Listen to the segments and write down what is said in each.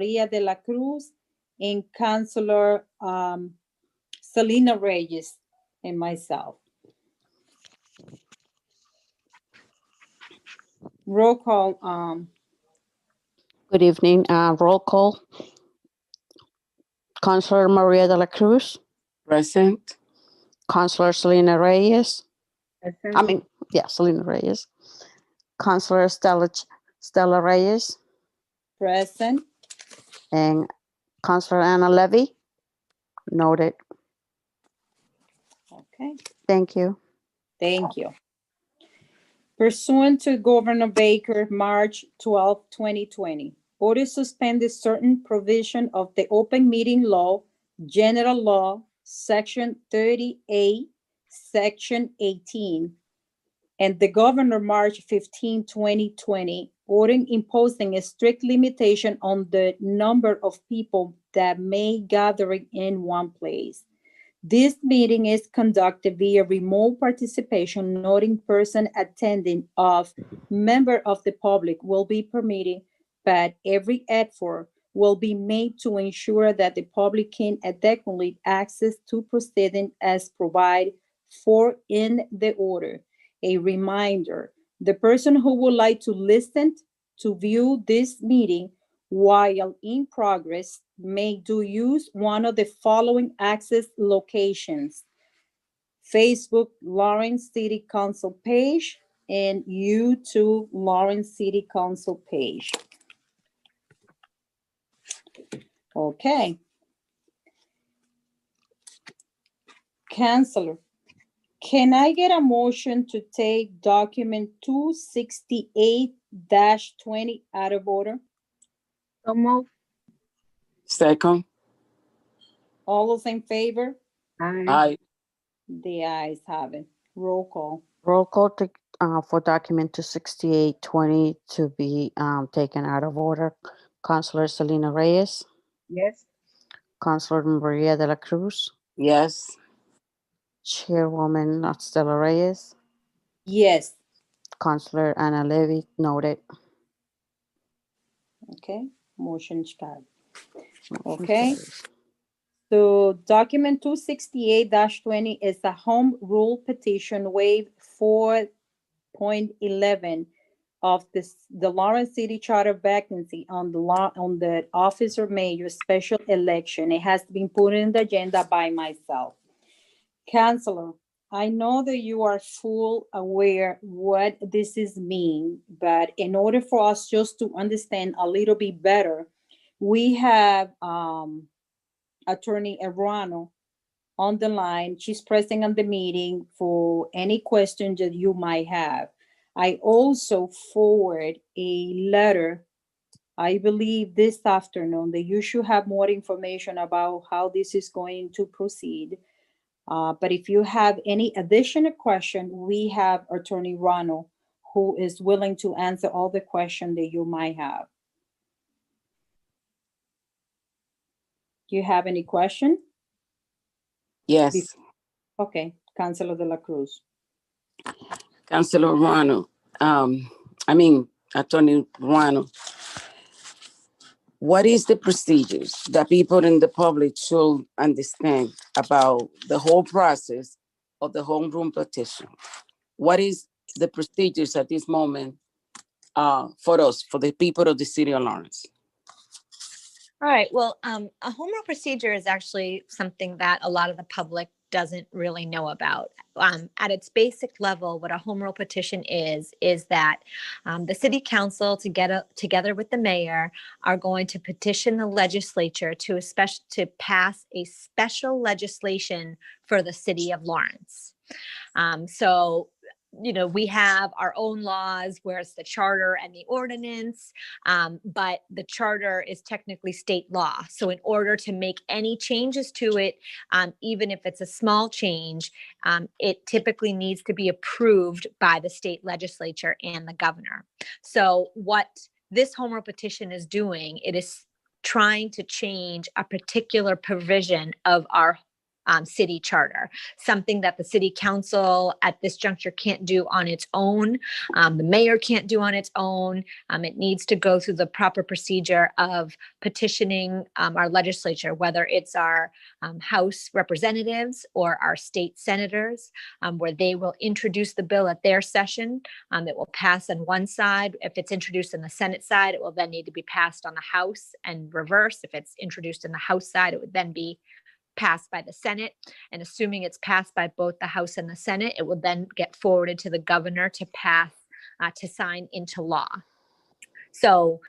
Maria de la Cruz, and Councilor Selena Reyes, and myself. Roll call. Good evening. Roll call. Councilor Maria de la Cruz. Present. Councilor Selena Reyes. Present. Selena Reyes. Councilor Stella Reyes. Present. And Councilor Anna Levy. Noted. Okay, Thank you. thank you. Pursuant to Governor Baker, March 12, 2020, order suspended certain provision of the open meeting law, general law, section 30A, section 18, and the governor, March 15, 2020, ordering imposing a strict limitation on the number of people that may gather in one place. This meeting is conducted via remote participation, not in-person attending of member of the public will be permitted, but every effort will be made to ensure that the public can adequately access to proceeding as provided for in the order. A reminder, the person who would like to listen to view this meeting while in progress may do use one of the following access locations: Facebook Lawrence City Council page and YouTube Lawrence City Council page. Okay. Councilor, can I get a motion to take document 268-20 out of order? So move. Second. All those in favor? Aye. Aye. The ayes have it. Roll call. Roll call for document 268-20 to be taken out of order. Councilor Selena Reyes. Yes. Councilor Maria de la Cruz. Yes. Chairwoman Stella Reyes. Yes. Councilor Anna Levy. Noted. Okay, motion carried. Okay. So document 268-20 is a home rule petition waive 4.11 of the Lawrence City Charter vacancy on the office of mayor special election. It has been put in the agenda by myself. Councilor, I know that you are full aware what this is mean, but in order for us just to understand a little bit better, we have Attorney Errano on the line. She's present on the meeting for any questions that you might have. I also forward a letter, I believe this afternoon, that you should have more information about how this is going to proceed. But if you have any additional question, we have Attorney Rano, who is willing to answer all the questions that you might have. Do you have any question? Yes. Okay, Councilor de la Cruz. Councilor Ruano. Attorney Ruano. What is the procedures that people in the public should understand about the whole process of the home rule petition? What is the procedures at this moment for us, for the people of the city of Lawrence? All right. Well, a home rule procedure is actually something that a lot of the public doesn't really know about. At its basic level, what a home rule petition is that the city council together with the mayor are going to petition the legislature to pass a special legislation for the city of Lawrence. We have our own laws where it's the charter and the ordinance, but the charter is technically state law. So in order to make any changes to it, even if it's a small change, it typically needs to be approved by the state legislature and the governor. So what this home rule petition is doing, it is trying to change a particular provision of our city charter, something that the city council at this juncture can't do on its own. The mayor can't do on its own. It needs to go through the proper procedure of petitioning our legislature, whether it's our House representatives or our state senators, where they will introduce the bill at their session. It will pass on one side. If it's introduced in the Senate side, it will then need to be passed on the House and reverse. If it's introduced in the House side, it would then be passed by the Senate. And assuming it's passed by both the House and the Senate, it will then get forwarded to the governor to pass, to sign into law. So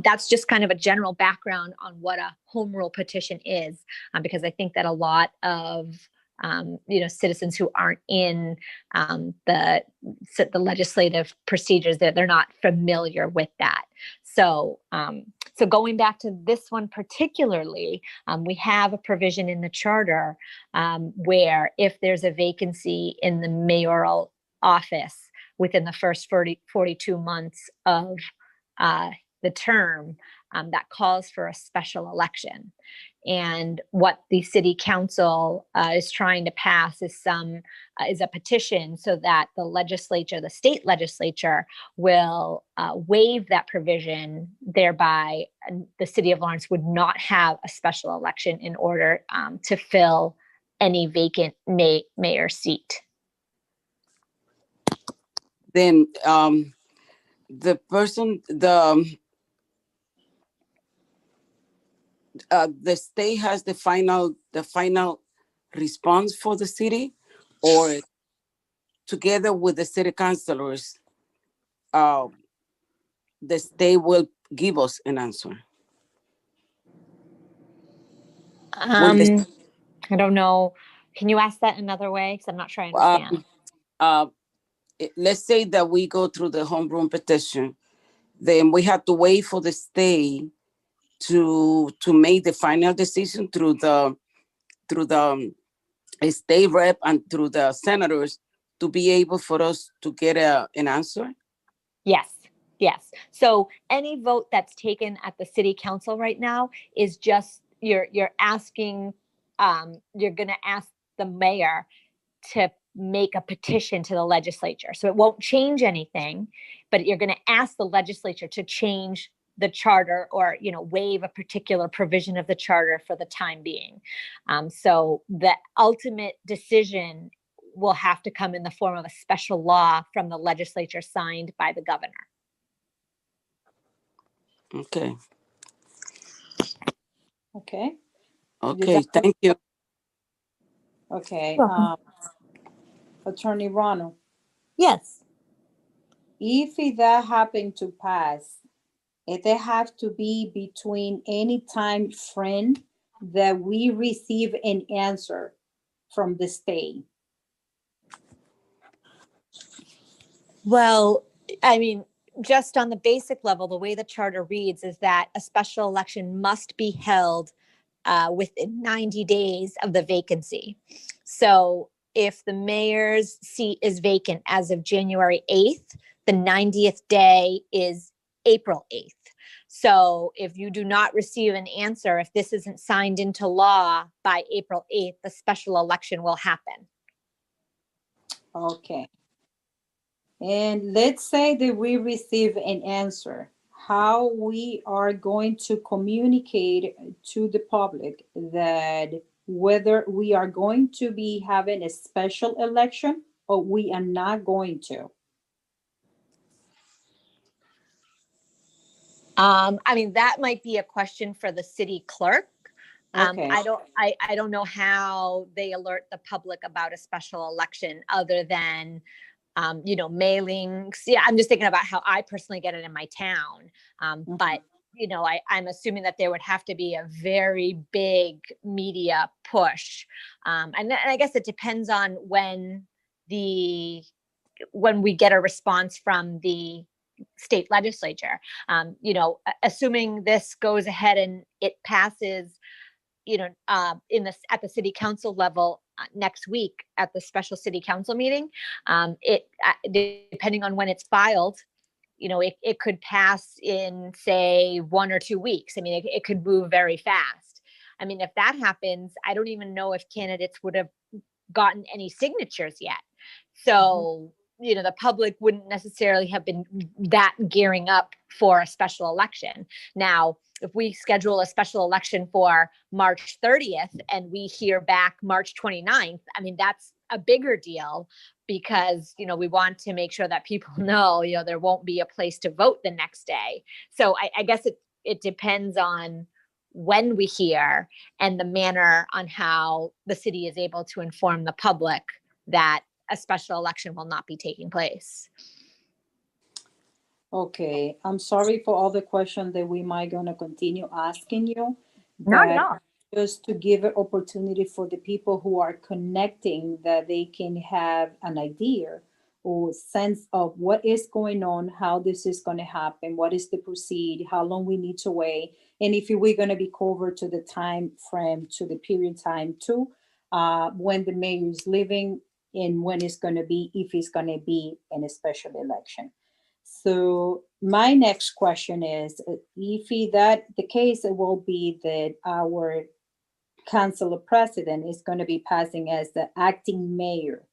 that's just kind of a general background on what a home rule petition is, because I think that a lot of citizens who aren't in the legislative procedures, that they're not familiar with that. So going back to this one particularly, we have a provision in the charter where if there's a vacancy in the mayoral office within the first 42 months of the term, that calls for a special election. And what the city council is trying to pass is a petition so that the state legislature will waive that provision. Thereby, the city of Lawrence would not have a special election in order to fill any vacant mayor seat. Then the state has the final response for the city, or together with the city councilors, the state will give us an answer. I don't know. Can you ask that another way? Because I'm not sure I understand. Let's say that we go through the home rule petition, then we have to wait for the state to make the final decision through the state rep and through the senators to be able for us to get an answer? Yes. So any vote that's taken at the city council right now is just, you're asking, you're going to ask the mayor to make a petition to the legislature. So it won't change anything, but you're going to ask the legislature to change the charter or, waive a particular provision of the charter for the time being. So the ultimate decision will have to come in the form of a special law from the legislature signed by the governor. Okay. That- Thank you. Okay, Attorney Ronald, Yes. if that happened to pass, it have to be between any time frame that we receive an answer from the state. Well, I mean, just on the basic level, the way the charter reads is that a special election must be held within 90 days of the vacancy. So if the mayor's seat is vacant as of January 8th, the 90th day is April 8th. So if you do not receive an answer, if this isn't signed into law by April 8th, the special election will happen. Okay. And let's say that we receive an answer, how we are going to communicate to the public that whether we are going to be having a special election or we are not going to. I mean, that might be a question for the city clerk. Okay. I don't know how they alert the public about a special election other than, mailings. Yeah, I'm just thinking about how I personally get it in my town. But, I'm assuming that there would have to be a very big media push. And I guess it depends on when we get a response from the state legislature. Assuming this goes ahead and it passes, at the city council level next week at the special city council meeting, depending on when it's filed, it could pass in, say, 1 or 2 weeks. I mean, it could move very fast. I mean, if that happens, I don't even know if candidates would have gotten any signatures yet. So, you know, the public wouldn't necessarily have been that gearing up for a special election. Now, if we schedule a special election for March 30th and we hear back March 29th, I mean, that's a bigger deal because, you know, we want to make sure that people know, you know, there won't be a place to vote the next day. So I guess it depends on when we hear and the manner on how the city is able to inform the public that a special election will not be taking place. Okay, I'm sorry for all the questions that we might gonna continue asking you. Not at but all. Just to give an opportunity for the people who are connecting that they can have an idea or sense of what is going on, how this is gonna happen, what is the proceed, how long we need to wait, and if we're gonna be covered to the time frame, to the period time too, when the mayor is leaving and when it's gonna be, if it's gonna be in a special election. So my next question is, if that the case, it will be that our council president is going to be passing as the acting mayor.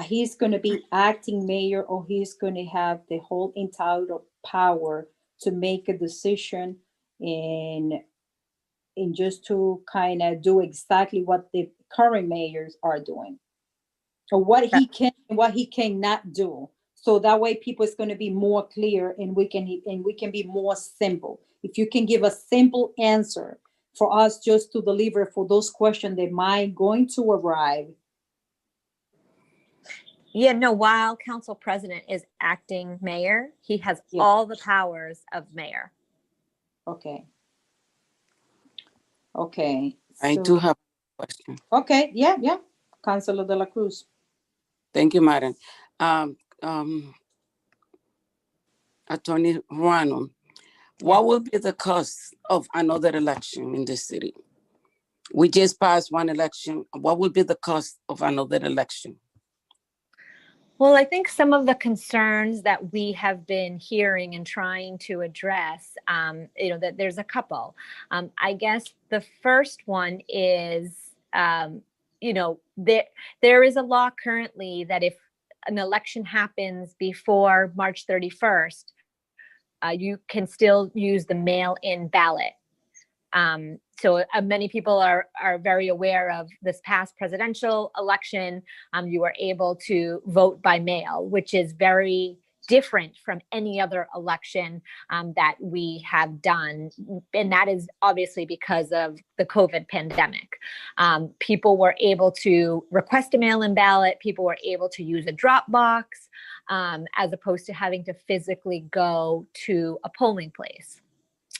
He's going to be acting mayor, or he's going to have the whole entire power to make a decision and just to kind of do exactly what the current mayors are doing, or what he can and what he cannot do. So that way people is going to be more clear and we can be more simple. If you can give a simple answer for us just to deliver for those questions that might going to arrive. Yeah, no, while council president is acting mayor, he has Yeah. all the powers of mayor. Okay. Okay. I do have a question. Okay, yeah. Councilor De La Cruz. Thank you, Madam. Attorney Ruano, what will be the cost of another election in this city? We just passed one election. What will be the cost of another election? Well, I think some of the concerns that we have been hearing and trying to address, you know, that there's a couple. I guess the first one is, you know, there is a law currently that if an election happens before March 31st, you can still use the mail-in ballot. So many people are very aware of this past presidential election. You were able to vote by mail, which is very different from any other election that we have done. And that is obviously because of the COVID pandemic. People were able to request a mail-in ballot. People were able to use a drop box as opposed to having to physically go to a polling place.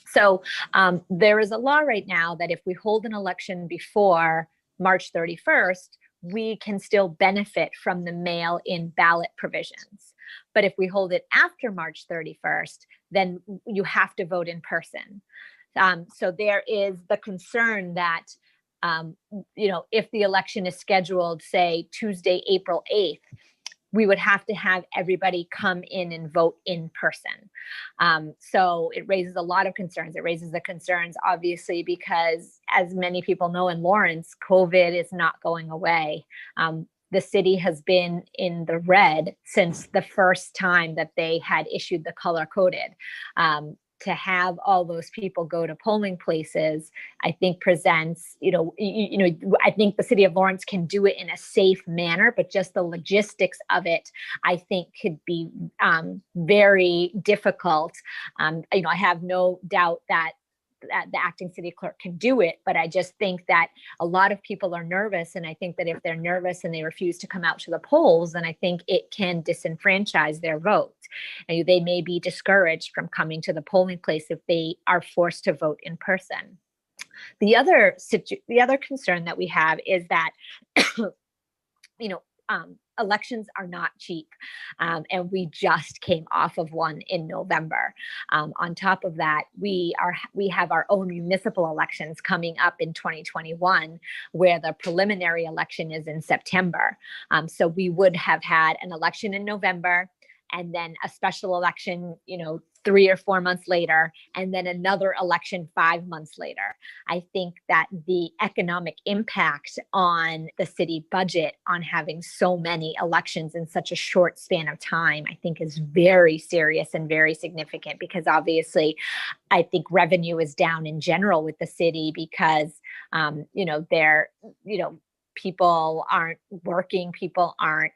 So there is a law right now that if we hold an election before March 31st, we can still benefit from the mail-in ballot provisions. But if we hold it after March 31st, then you have to vote in person. So there is the concern that, you know, if the election is scheduled, say, Tuesday, April 8th, we would have to have everybody come in and vote in person. So it raises a lot of concerns. It raises the concerns, obviously, because as many people know in Lawrence, COVID is not going away. The city has been in the red since the first time that they had issued the color coded. To have all those people go to polling places, I think presents, I think the city of Lawrence can do it in a safe manner, but just the logistics of it, I think could be very difficult. I have no doubt that the acting city clerk can do it, but I just think that a lot of people are nervous. And I think that if they're nervous and they refuse to come out to the polls, then I think it can disenfranchise their vote. And they may be discouraged from coming to the polling place if they are forced to vote in person. The other concern that we have is that, elections are not cheap. And we just came off of one in November. On top of that, we have our own municipal elections coming up in 2021, where the preliminary election is in September. So we would have had an election in November, and then a special election, 3 or 4 months later, and then another election 5 months later. I think that the economic impact on the city budget on having so many elections in such a short span of time, I think is very serious and very significant, because obviously I think revenue is down in general with the city because, people aren't working, people aren't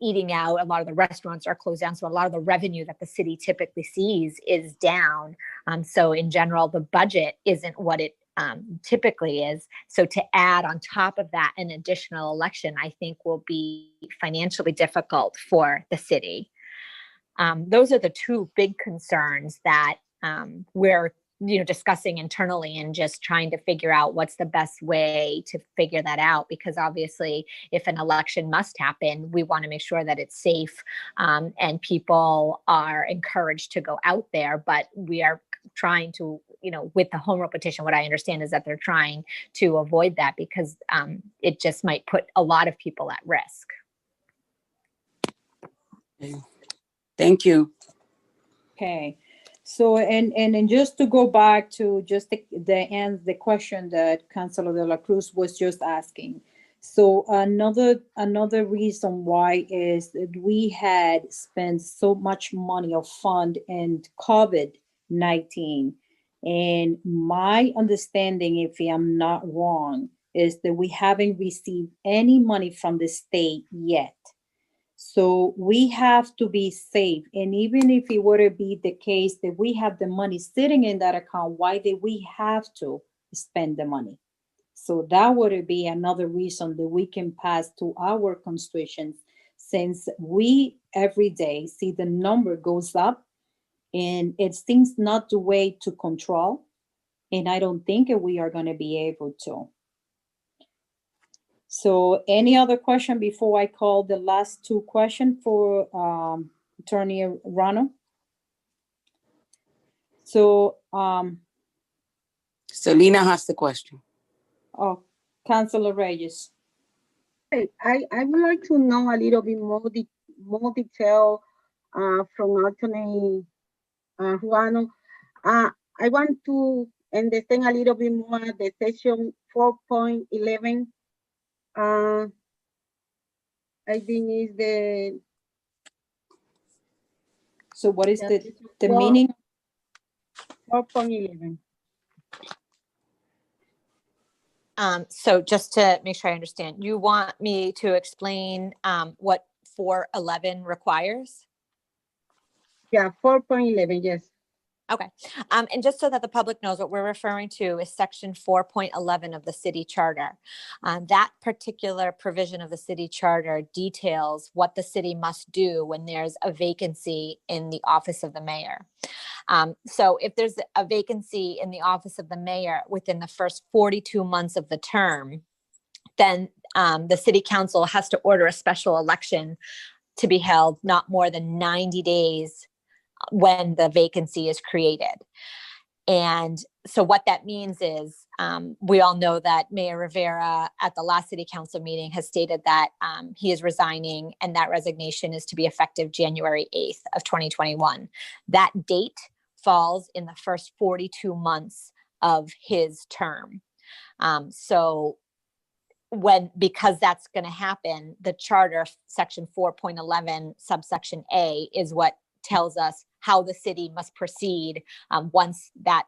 eating out. A lot of the restaurants are closed down. So a lot of the revenue that the city typically sees is down. So in general, the budget isn't what it typically is. So to add on top of that an additional election, I think will be financially difficult for the city. Those are the two big concerns that we're discussing internally and just trying to figure out what's the best way to figure that out. Because obviously, if an election must happen, we want to make sure that it's safe and people are encouraged to go out there. But we are trying to, with the home rule petition, what I understand is that they're trying to avoid that because it just might put a lot of people at risk. Thank you. Okay. So, and just to go back to just the question that Councilor De La Cruz was just asking. So another reason why is that we had spent so much money of fund in COVID-19. And my understanding, if I'm not wrong, is that we haven't received any money from the state yet. So we have to be safe. And even if it were to be the case that we have the money sitting in that account, why did we have to spend the money? So that would be another reason that we can pass to our constituents, since we every day see the number goes up and it seems not the way to control. And I don't think we are going to be able to. So any other question before I call the last two questions for Attorney Rano? So Selena has the question. Oh, Councilor Reyes. Hey, I would like to know a little bit more detail from Attorney Ruano. I want to understand a little bit more the section 4.11. I think is the. So what is the meaning? 4.11. So just to make sure I understand, you want me to explain what 4.11 requires? Yeah, 4.11, yes. Okay. And just so that the public knows, what we're referring to is section 4.11 of the city charter. That particular provision of the city charter details what the city must do when there's a vacancy in the office of the mayor. So if there's a vacancy in the office of the mayor within the first 42 months of the term, then the city council has to order a special election to be held not more than 90 days when the vacancy is created. And so what that means is we all know that Mayor Rivera at the last city council meeting has stated that he is resigning, and that resignation is to be effective January 8th of 2021. That date falls in the first 42 months of his term. Because that's going to happen, the charter section 4.11 subsection A is what tells us how the city must proceed once that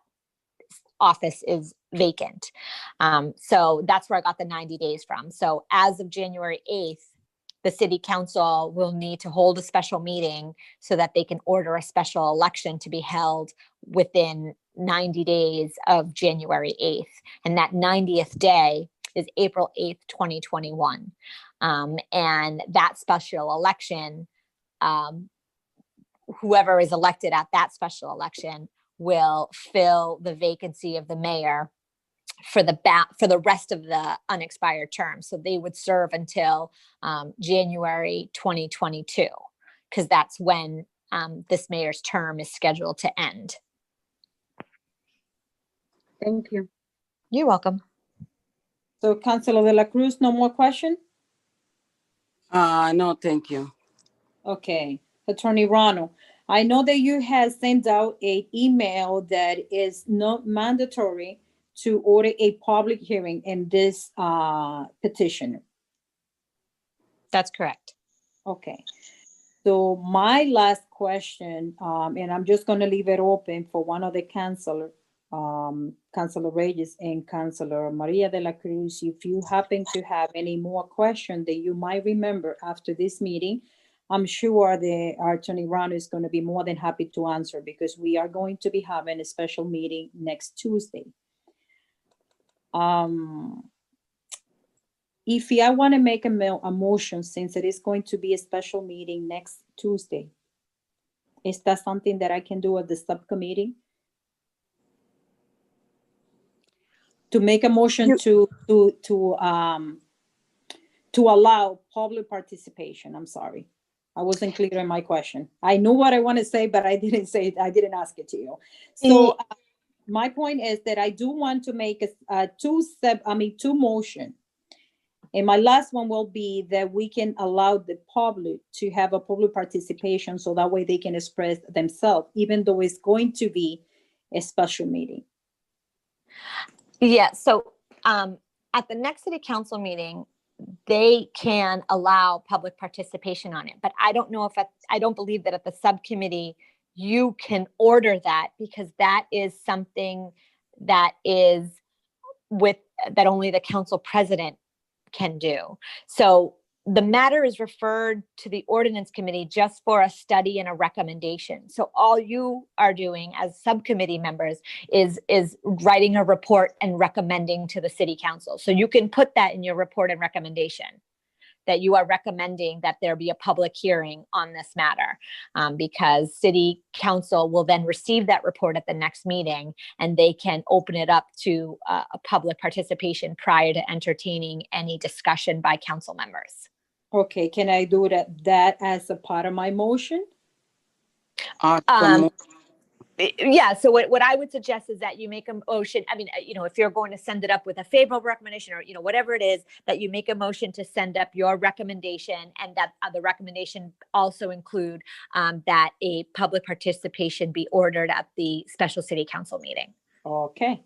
office is vacant. So that's where I got the 90 days from. So as of January 8th, the city council will need to hold a special meeting so that they can order a special election to be held within 90 days of January 8th. And that 90th day is April 8th, 2021. And that special election, whoever is elected at that special election will fill the vacancy of the mayor for the rest of the unexpired term. So they would serve until January 2022, because that's when this mayor's term is scheduled to end. Thank you. You're welcome. So Councilor De La Cruz, no more question? No, thank you. Okay. Attorney Ronald, I know that you have sent out an email that is not mandatory to order a public hearing in this petition. That's correct. Okay. So my last question, and I'm just gonna leave it open for one of the counselor, Councilor Reyes and Councilor Maria de la Cruz. If you happen to have any more questions that you might remember after this meeting, I'm sure our Attorney Ronald is gonna be more than happy to answer because we are going to be having a special meeting next Tuesday. If I want to make a motion, since it is going to be a special meeting next Tuesday, is that something that I can do at the subcommittee? To make a motion to allow public participation. I'm sorry. I wasn't clear in my question. I knew what I want to say, but I didn't say it. I didn't ask it to you. So my point is that I do want to make two motion. And my last one will be that we can allow the public to have a public participation so that way they can express themselves, even though it's going to be a special meeting. Yeah, so at the next city council meeting, they can allow public participation on it, but I don't know if I don't believe that at the subcommittee you can order that, because that is something that is that only the council president can do. So the matter is referred to the ordinance committee just for a study and a recommendation. So all you are doing as subcommittee members is writing a report and recommending to the city council. So you can put that in your report and recommendation, that you are recommending that there be a public hearing on this matter, because city council will then receive that report at the next meeting and they can open it up to a public participation prior to entertaining any discussion by council members. Okay, can I do that as a part of my motion? Yeah, so what I would suggest is that you make a motion. I mean, if you're going to send it up with a favorable recommendation, or whatever it is, that you make a motion to send up your recommendation, and that the recommendation also include that a public participation be ordered at the special city council meeting. Okay.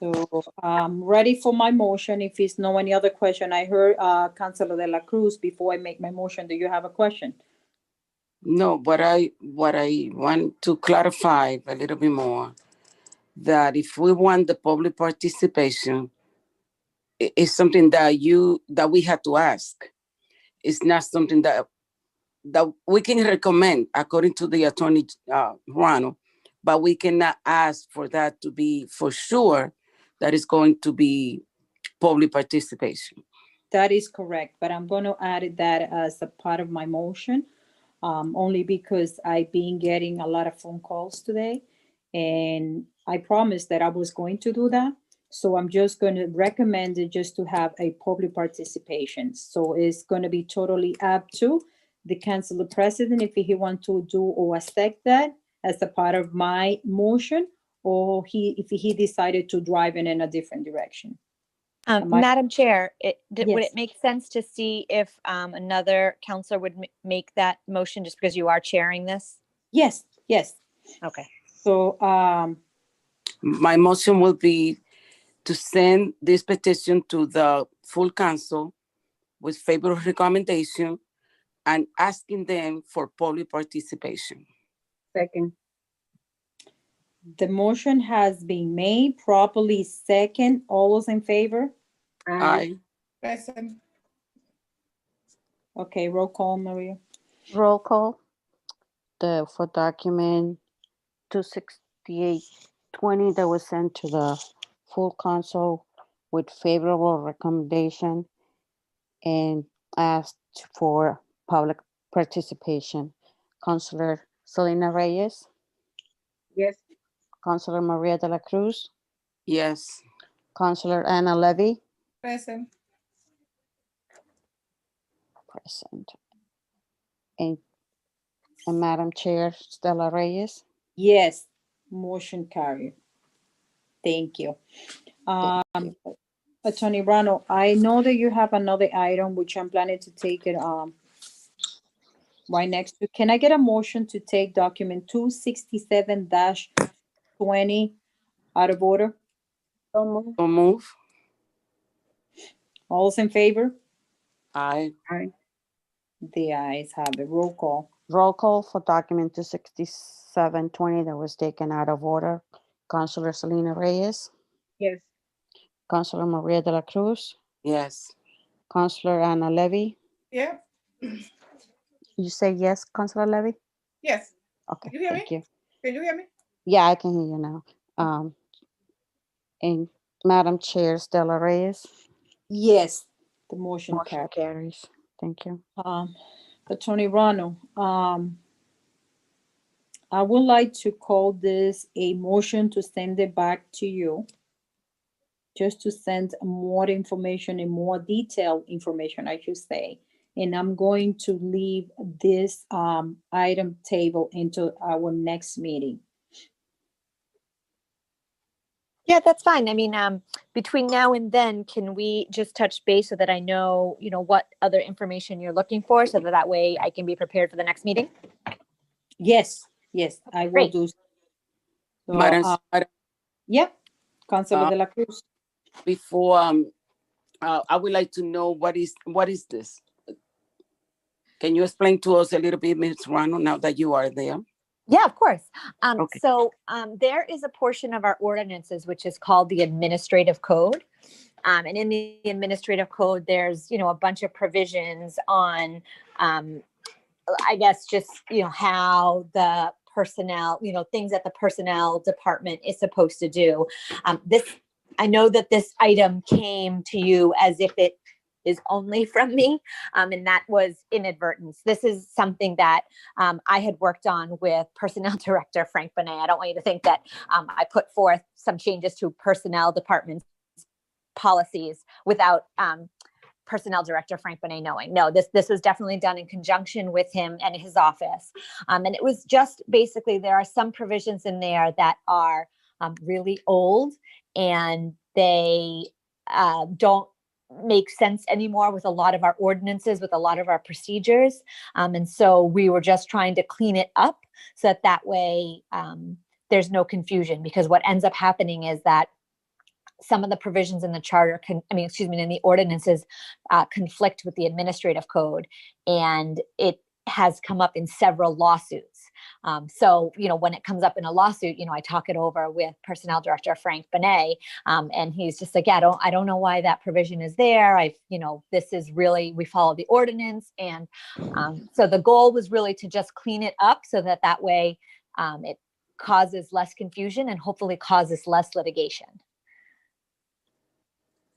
So I'm ready for my motion. If there's no any other question, I heard Councilor de la Cruz. Before I make my motion, do you have a question? No, what I want to clarify a little bit more, that if we want the public participation, it's something that we have to ask. It's not something that we can recommend according to the Attorney Ronald, but we cannot ask for that to be for sure that is going to be public participation. That is correct, but I'm going to add that as a part of my motion, only because I've been getting a lot of phone calls today, and I promised that I was going to do that. So I'm just going to recommend it just to have a public participation. So it's going to be totally up to the council president if he wants to do or accept that as a part of my motion, or if he decided to drive in a different direction. Madam Chair, would Yes. it make sense to see if another counselor would make that motion, just because you are chairing this? Yes. Okay. So My motion will be to send this petition to the full council with favorable recommendation and asking them for public participation. Second. the motion has been made, properly second. All those in favor? Aye. Present. Okay, roll call, Maria. Roll call. For document 26820 that was sent to the full council with favorable recommendation and asked for public participation. Councilor Selena Reyes, Yes. Councilor Maria de la Cruz, Yes. Councilor Anna Levy, Present. present. And Madam Chair Stella Reyes. Yes, motion carried. Thank you. Attorney Rano, I know that you have another item which I'm planning to take it right next to, can I get a motion to take document 267-20 out of order? So moved. So move. All's in favor? Aye. Aye. The ayes have it. Roll call. Roll call for document 267-20 that was taken out of order. Counselor Selena Reyes, Yes. Counselor Maria de la Cruz, Yes. Counselor Anna Levy. Yeah, You say yes, Counselor Levy? yes. Okay, You hear thank me? you. Can you hear me? Yeah, I can hear you now. And Madam Chair Stella Reyes, Yes, the motion motion carries. carries. Thank you. Attorney Rano, I would like to call this a motion to send it back to you. Just to send more information and more detailed information, I should say. And I'm going to leave this item table into our next meeting. Yeah, that's fine. I mean, between now and then, can we just touch base so that I know, what other information you're looking for, so that way I can be prepared for the next meeting? Yes, I will Great. do. So, Madam, yeah, Councilor Uh, de la Cruz. before, I would like to know what is this? Can you explain to us a little bit, Ms. Rano, now that you are there? Yeah, of course. Okay. So there is a portion of our ordinances which is called the administrative code. And in the administrative code, there's, a bunch of provisions on, I guess, just, how the personnel, things that the personnel department is supposed to do. I know that this item came to you as if it is only from me, and that was inadvertence. This is something that I had worked on with Personnel Director Frank Bonet. I don't want you to think that I put forth some changes to personnel department's policies without Personnel Director Frank Bonet knowing. No, this was definitely done in conjunction with him and his office. And it was just basically, there are some provisions in there that are really old, and they don't make sense anymore with a lot of our ordinances, with a lot of our procedures. And so we were just trying to clean it up so that way there's no confusion, because what ends up happening is that some of the provisions in the charter in the ordinances conflict with the administrative code, and it has come up in several lawsuits. So, when it comes up in a lawsuit, I talk it over with Personnel Director Frank Bonet, and he's just like, yeah, I don't know why that provision is there. This is really, we follow the ordinance. And so the goal was really to just clean it up so that way it causes less confusion and hopefully causes less litigation.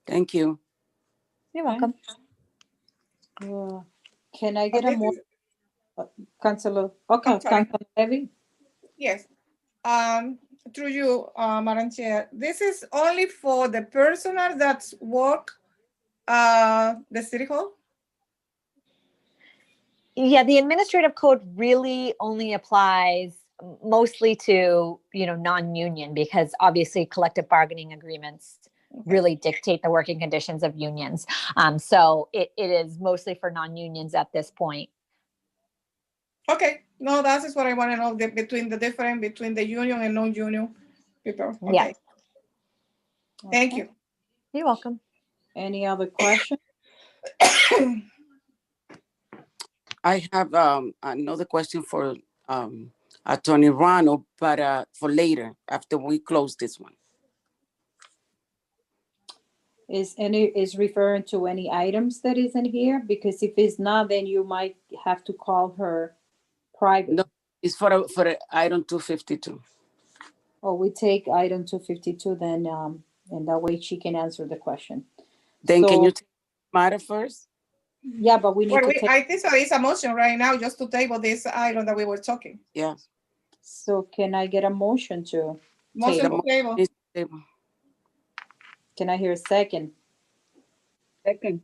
Thank you. You're welcome. Can I get a This more, is- Councilor? Okay, I'm sorry. Councilor Levy. Yes. Through you, Madam Chair, this is only for the personnel that's work the City Hall? Yeah, the administrative code really only applies mostly to, non-union, because obviously collective bargaining agreements really dictate the working conditions of unions. So it is mostly for non-unions at this point. Okay, no, that is what I want to know, between the difference between the union and non-union people. Yeah. Okay, thank Okay. you. You're welcome. Any other questions? I have another question for Attorney Rano, but for later, after we close this one. Is referring to any items that isn't here? Because if it's not, then you might have to call her private. No, it's for item 252. Or we take item 252, then, and that way she can answer the question. Then can So- you take matter first? Yeah, but we need Well, to take, I think so, it's a motion right now just to table this item that we were talking. Yeah. so can I get a motion to, Motion Table. to table. Please table. can I hear a second? Second.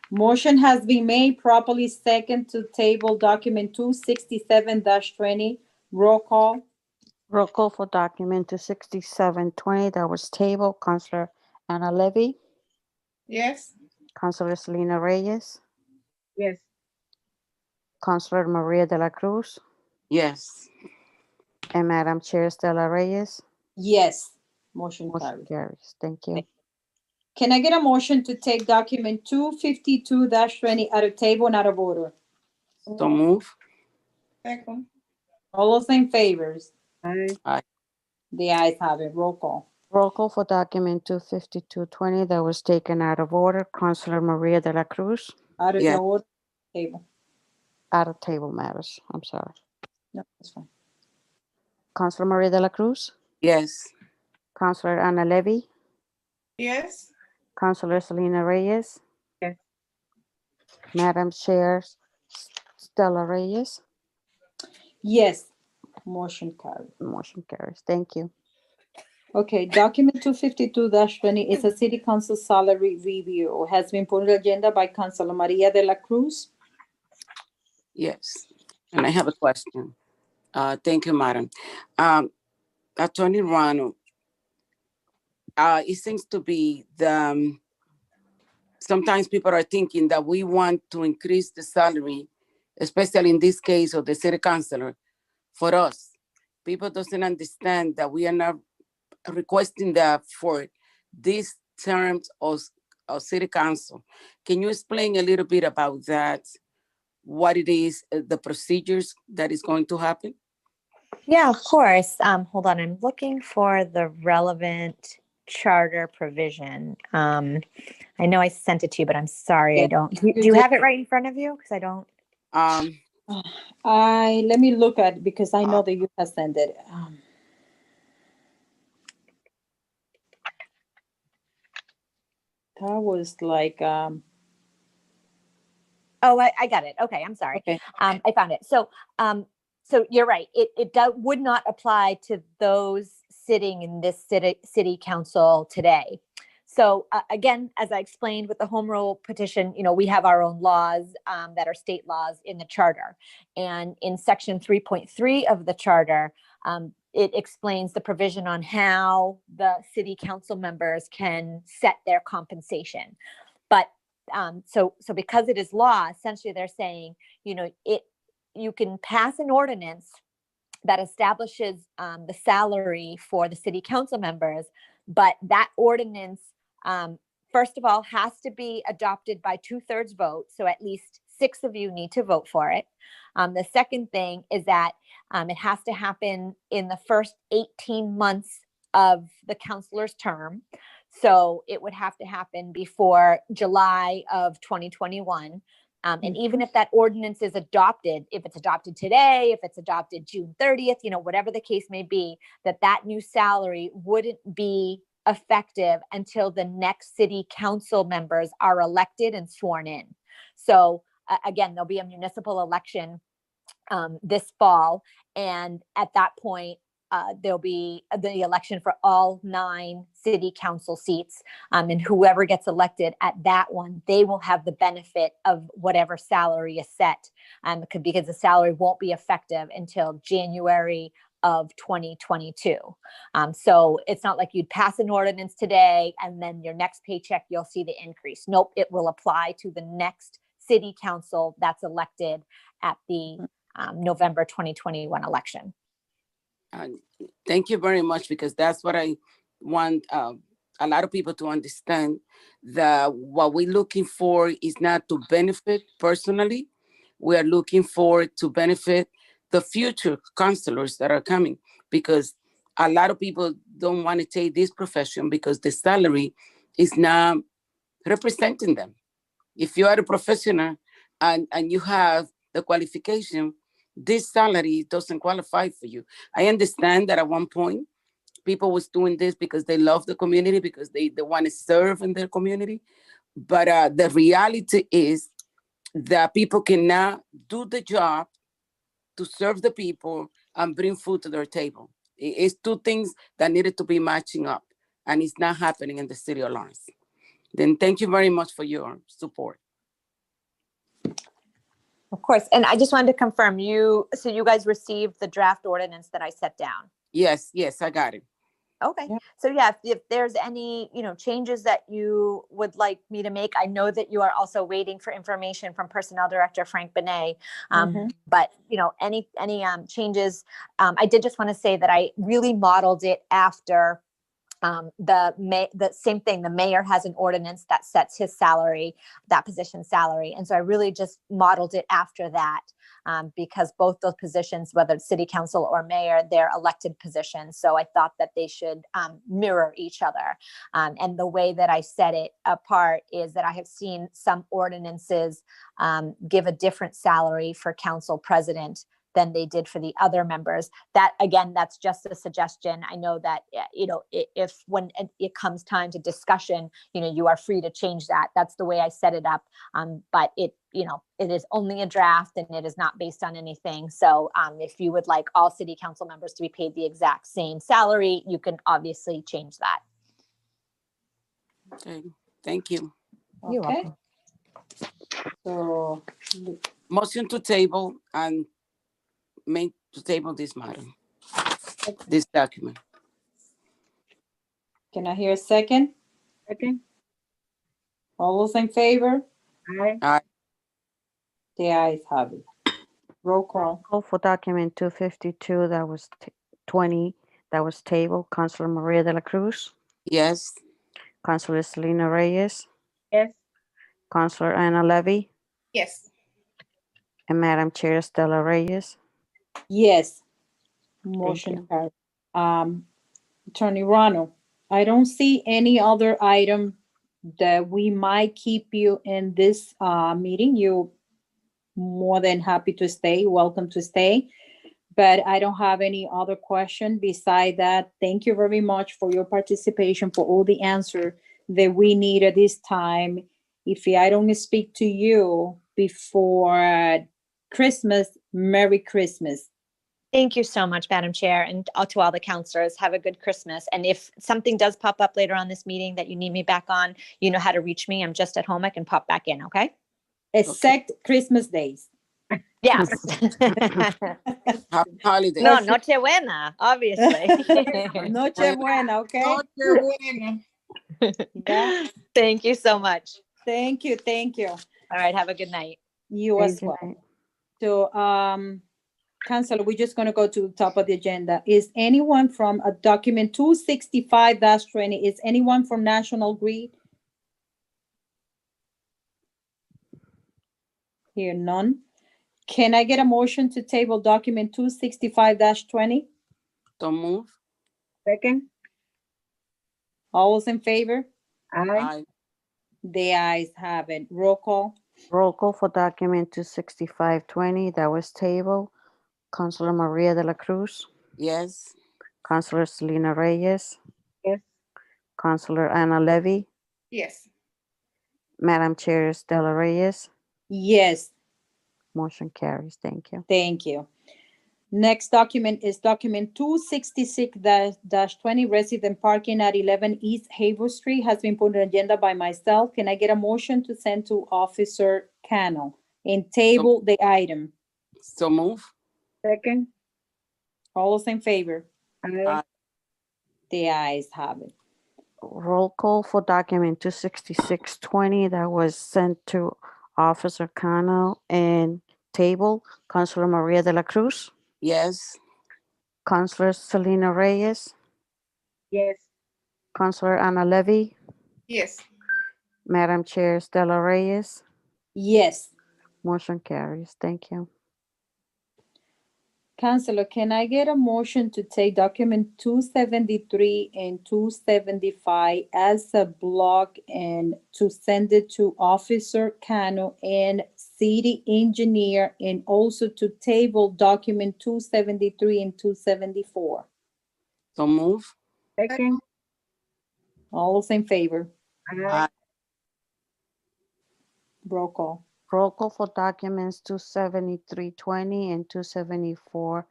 Motion has been made, properly second, to table document 267-20. Roll call. Roll call for document 267-20 that was tabled. Counselor Anna Levy, Yes, Counselor Selena Reyes, Yes. Councilor Maria de la Cruz, Yes. and Madam Chair Stella Reyes. Yes, motion Motion carries. carries. Thank you. Can I get a motion to take document 252-20 out of table and out of order? So move. Second. All those in favors? Aye. The ayes have it. Roll call. Roll call for document 25220 that was taken out of order. Councilor Maria de la Cruz, Out of the Yeah. order, table. out of table matters. I'm sorry. No, that's fine. Councilor Maria de la Cruz, Yes. Councilor Ana Levy, Yes. Councilor Selena Reyes. Yes. Madam Chair Stella Reyes. Yes, motion carried. Motion carries. Thank you. Okay, document 252-20 is a city council salary review. Has been put on the agenda by Councilor Maria de la Cruz. Yes. And I have a question. Thank you, Madam. Attorney Rano, it seems to be sometimes people are thinking that we want to increase the salary, especially in this case of the city councilor, for us. People doesn't understand that we are not requesting that for these terms of city council. Can you explain a little bit about that? What it is, the procedures that is going to happen? Yeah, of course. Hold on, I'm looking for the relevant charter provision. I know I sent it to you, but I'm sorry, I Yeah, don't. you Do you did. have it right in front of you? Because I don't. Let me look at it because I know that you have sent it. That was like, Oh, I got it. Okay, I'm sorry. okay, I found it. So you're right. It would not apply to those sitting in this city council today. So again, as I explained with the home rule petition, we have our own laws that are state laws in the charter. And in section 3.3 of the charter, it explains the provision on how the city council members can set their compensation. But so because it is law, essentially they're saying, you can pass an ordinance that establishes the salary for the city council members, but that ordinance, first of all, has to be adopted by 2/3 vote. So at least 6 of you need to vote for it. The second thing is that it has to happen in the first 18 months of the councilor's term. So it would have to happen before July of 2021. And even if that ordinance is adopted, if it's adopted today, if it's adopted June 30th, whatever the case may be, that new salary wouldn't be effective until the next city council members are elected and sworn in. So again, there'll be a municipal election this fall. And at that point, there'll be the election for all 9 city council seats. And whoever gets elected at that one, they will have the benefit of whatever salary is set, because the salary won't be effective until January of 2022. So it's not like you'd pass an ordinance today and then your next paycheck, you'll see the increase. Nope, it will apply to the next city council that's elected at the November 2021 election. Thank you very much, because that's what I want a lot of people to understand, that what we're looking for is not to benefit personally. We are looking for to benefit the future counselors that are coming, because a lot of people don't want to take this profession because the salary is not representing them. If you are a professional and you have the qualification, this salary doesn't qualify for you. I understand that at one point, people was doing this because they love the community, because they want to serve in their community. But the reality is that people cannot do the job to serve the people and bring food to their table. It's 2 things that needed to be matching up, and it's not happening in the city of Lawrence. Then thank you very much for your support. Of course. And I just wanted to confirm so you guys received the draft ordinance that I set down. Yes, I got it. Okay, Yeah. so yeah, if there's any, changes that you would like me to make, I know that you are also waiting for information from Personnel Director Frank Benet. Mhm. But, any changes, I did just want to say that I really modeled it after the same thing. The mayor has an ordinance that sets his salary, that position's salary. And so I really just modeled it after that, because both those positions, whether it's city council or mayor, they're elected positions. So I thought that they should mirror each other. And the way that I set it apart is that I have seen some ordinances give a different salary for council president than they did for the other members. That, again, that's just a suggestion. I know that, if when it comes time to discussion, you are free to change that. That's the way I set it up. But it is only a draft and it is not based on anything. So if you would like all city council members to be paid the exact same salary, you can obviously change that. Okay, thank you. You're Okay. welcome. So, Motion to table and make to table this matter, this document. can I hear a second? Second. All those in favor? Aye. The ayes have it. Roll call. Call for document 252, that was 20, that was tabled. Councilor Maria de la Cruz, Yes, Councilor Selena Reyes, Yes. Councilor Anna Levy, Yes. and Madam Chair Stella Reyes. Yes. you. Motion carried. Attorney Rano, I don't see any other item that we might keep you in this meeting. You more than happy to stay, welcome to stay. But I don't have any other question beside that. Thank you very much for your participation, for all the answer that we need at this time. If I don't speak to you before Christmas, Merry Christmas. Thank you so much, Madam Chair, and to all the counselors. Have a good Christmas. And if something does pop up later on this meeting that you need me back on, you know how to reach me. I'm just at home. I can pop back in, okay? Except Christmas days. Yes. happy holidays. No, Nochebuena, obviously. Noche buena, okay? Noche buena. Yeah. Thank you so much. Thank you, thank you. All right, have a good night. You as well. So, Council, we're just gonna go to the top of the agenda. Is anyone from a document 265-20, is anyone from National Grid? Here, none. Can I get a motion to table document 265-20? So move. Second. All those in favor? Aye. Aye. The ayes have it. Roll call. Roll call for document 265-20, that was tabled. Councilor Maria de la Cruz, Yes, Councilor Selena Reyes, Yes. Councilor Anna Levy, Yes. Madam Chair Stella Reyes. Yes, Motion carries. Thank you. thank you. Next document is document 266-20, resident parking at 11 East Haver Street has been put on agenda by myself. Can I get a motion to send to Officer Cano and table the item? so move. Second. All those in favor? Aye. Aye. The ayes have it. Roll call for document 266-20, that was sent to Officer Cano and table. Councilor Maria de la Cruz, Yes, Councilor Selena Reyes, Yes. Councilor Anna Levy, Yes. Madam Chair Stella Reyes. Yes. Motion carries. Thank you. Councilor, can I get a motion to take document 273 and 275 as a block and to send it to Officer Cano and City Engineer, and also to table document 273 and 274? so move. Second. All those in favor? Aye. Roll call. Roll call for documents 273-20 and 274-20,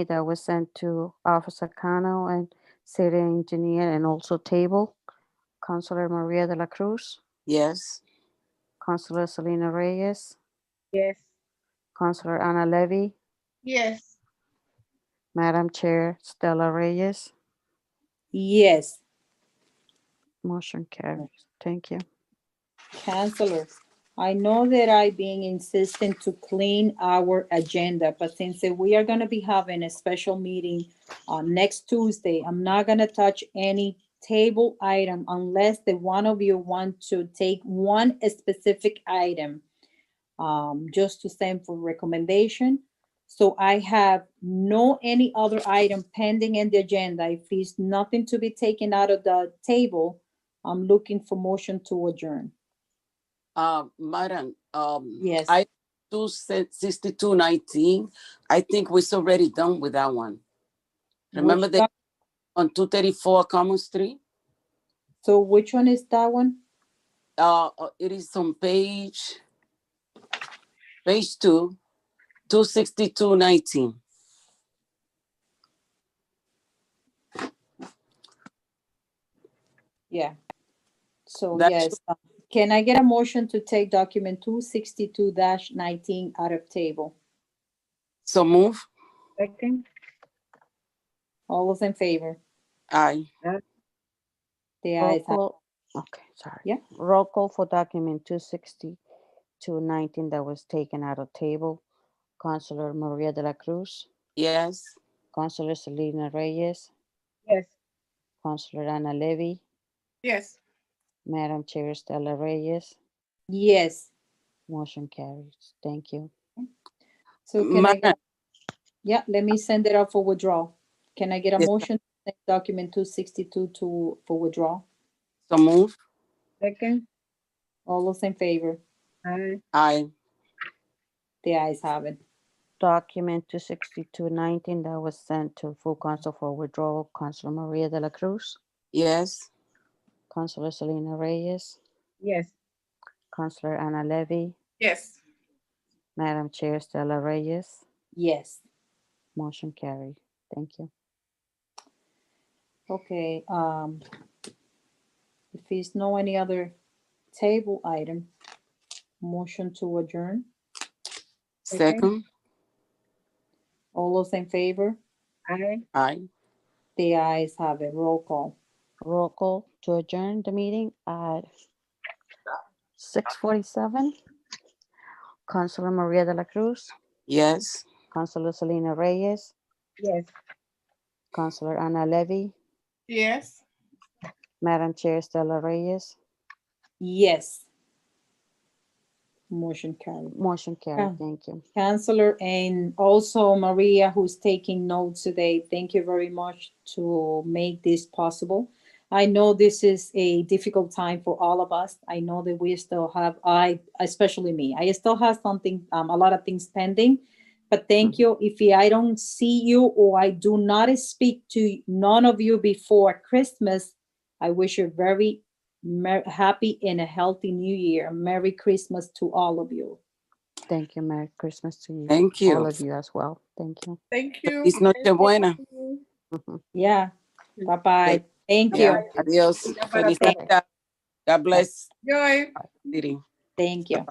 that was sent to Officer Cano and City Engineer and also table. Councilor Maria de la Cruz, Yes, Councilor Selena Reyes, Yes. Councilor Anna Levy, Yes. Madam Chair Stella Reyes. Yes. Motion carries. Thank you. Counselors, I know that I've been insistent to clean our agenda, but since we are gonna be having a special meeting next Tuesday, I'm not gonna touch any table item unless the one of you want to take one specific item just to send for recommendation. So I have no any other item pending in the agenda. If there's nothing to be taken out of the table, I'm looking for motion to adjourn. Madam, Yes. I 26219, I think we're already done with that one. Remember Which that one? on 234 Common Street? So which one is that one? It is on page 2, 26219. Yeah. So That yes, can I get a motion to take document 262-19 out of table? So move. Second. Oh. All those in favor? Aye. The Roll ayes have. call. Okay, sorry. Yeah. Roll call for document 26219 that was taken out of table. Counselor Maria de la Cruz, Yes. Counselor Selena Reyes, Yes. Counselor Ana Levy, Yes. Madam Chair Stella Reyes. Yes. Motion carries. Thank you. So can I get, Madam, yeah, let me send it out for withdrawal. Can I get a Yes. motion to take document 262 for withdrawal? so move. Second. All those in favor? Aye. Aye. The ayes have it. Document 26219 that was sent to full council for withdrawal. Counselor Maria de la Cruz, Yes. Counselor Selena Reyes, Yes. Counselor Ana Levy, Yes. Madam Chair Stella Reyes. Yes. Motion carried. Thank you. Okay, if there's no any other table item, motion to adjourn. Second. All those in favor? Aye. Aye. The ayes have it. Roll call. Roll call to adjourn the meeting at 6:47. Counselor Maria de la Cruz, Yes. Counselor Selena Reyes, Yes. Counselor Ana Levy, Yes. Madam Chair Stella Reyes. Yes. Motion carried. Motion carried. Yeah. Thank you. Counselor, and also Maria, who's taking notes today, thank you very much to make this possible. I know this is a difficult time for all of us. I know that we still have, especially me, I still have something, a lot of things pending. But thank you. If I don't see you or I do not speak to none of you before Christmas, I wish you very happy and a healthy new year. Merry Christmas to all of you. Thank you. Merry Christmas to you. Thank you. All of you as well. Thank you. Thank you. Feliz Nochebuena. Yeah. Bye-bye. Thank Yeah. you. Adios. Feliz Navidad. God bless. Joy. City. Thank you.